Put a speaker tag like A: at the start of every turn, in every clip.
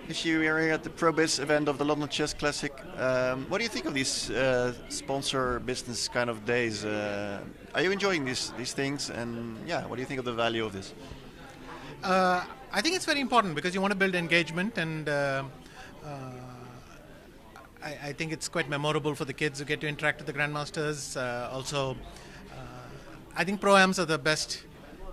A: Vishy, we are here at the ProBiz event of the London Chess Classic. What do you think of these sponsor business kind of days? Are you enjoying these things? And yeah, what do you think of the value of this?
B: I think it's very important because you want to build engagement, and I think it's quite memorable for the kids who get to interact with the grandmasters. I think pro-ams are the best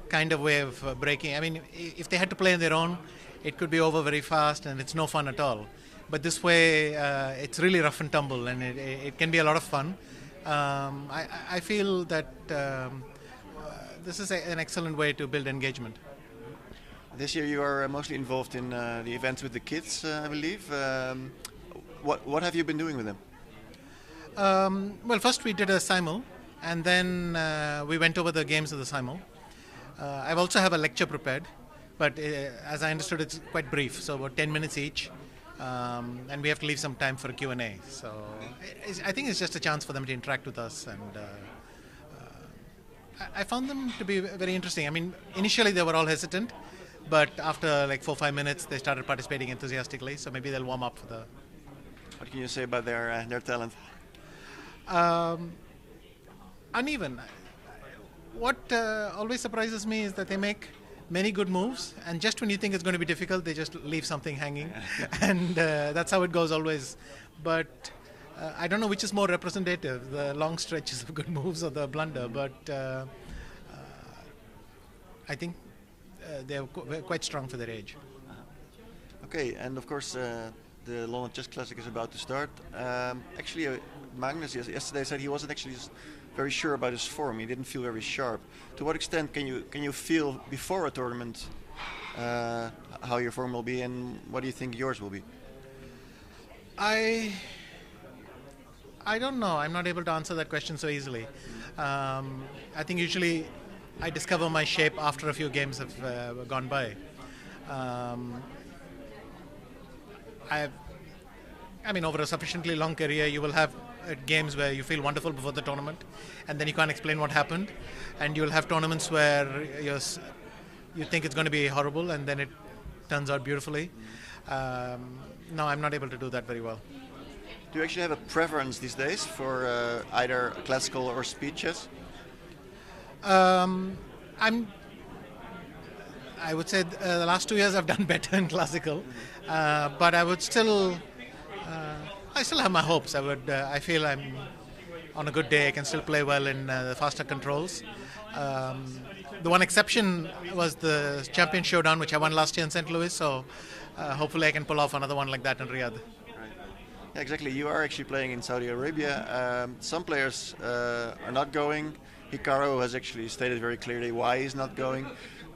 B: kind of way of breaking. I mean, if they had to play on their own, it could be over very fast and it's no fun at all. But this way, it's really rough and tumble, and it can be a lot of fun. I feel that this is an excellent way to build engagement.
A: This year you are mostly involved in the events with the kids, I believe. What have you been doing with them?
B: Well, first we did a simul, and then we went over the games of the simul. I also have a lecture prepared, but as I understood, it's quite brief, so about 10 minutes each, and we have to leave some time for a Q&A. So I think it's just a chance for them to interact with us, and I found them to be very interesting. I mean, initially they were all hesitant, but after like 4 or 5 minutes, they started participating enthusiastically, so maybe they'll warm up for the...
A: What can you say about their talent?
B: Uneven. What always surprises me is that they make many good moves, and just when you think it's going to be difficult, they just leave something hanging. And that's how it goes always. But I don't know which is more representative, the long stretches of good moves or the blunder, but I think they're quite strong for their age.
A: Okay, and of course the London Chess Classic is about to start. Actually, Magnus yesterday said he wasn't actually very sure about his form. He didn't feel very sharp. To what extent can you feel before a tournament how your form will be, and what do you think yours will be?
B: I don't know. I'm not able to answer that question so easily. I think usually I discover my shape after a few games have gone by. I mean, over a sufficiently long career, you will have games where you feel wonderful before the tournament, and then you can't explain what happened, and you'll have tournaments where you think it's going to be horrible, and then it turns out beautifully. No, I'm not able to do that very well.
A: Do you actually have a preference these days for either classical or speed chess?
B: I would say the last 2 years I've done better in classical, but I would still. I still have my hopes. I feel I'm on a good day. I can still play well in the faster controls. The one exception was the Champion Showdown, which I won last year in St. Louis. So hopefully I can pull off another one like that in Riyadh.
A: Right. Yeah, exactly. You are actually playing in Saudi Arabia. Some players are not going. Hikaru has actually stated very clearly why he's not going.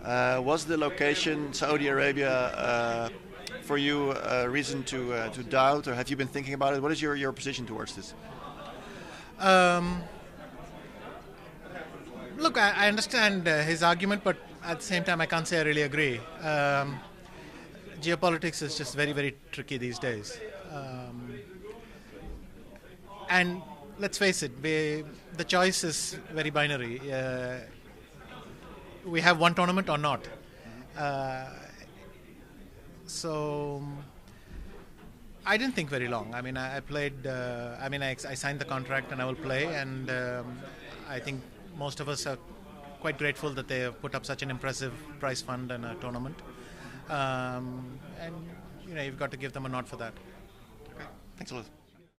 A: Was the location Saudi Arabia for you a reason to doubt, or have you been thinking about it? What is your position towards this?
B: Look, I understand his argument, but at the same time, I can't say I really agree. Geopolitics is just very, very tricky these days. And let's face it, the choice is very binary. We have one tournament or not. So I didn't think very long. I mean, I played. I signed the contract and I will play. And I think most of us are quite grateful that they have put up such an impressive prize fund and a tournament. And you've got to give them a nod for that.
A: Okay. Thanks a lot.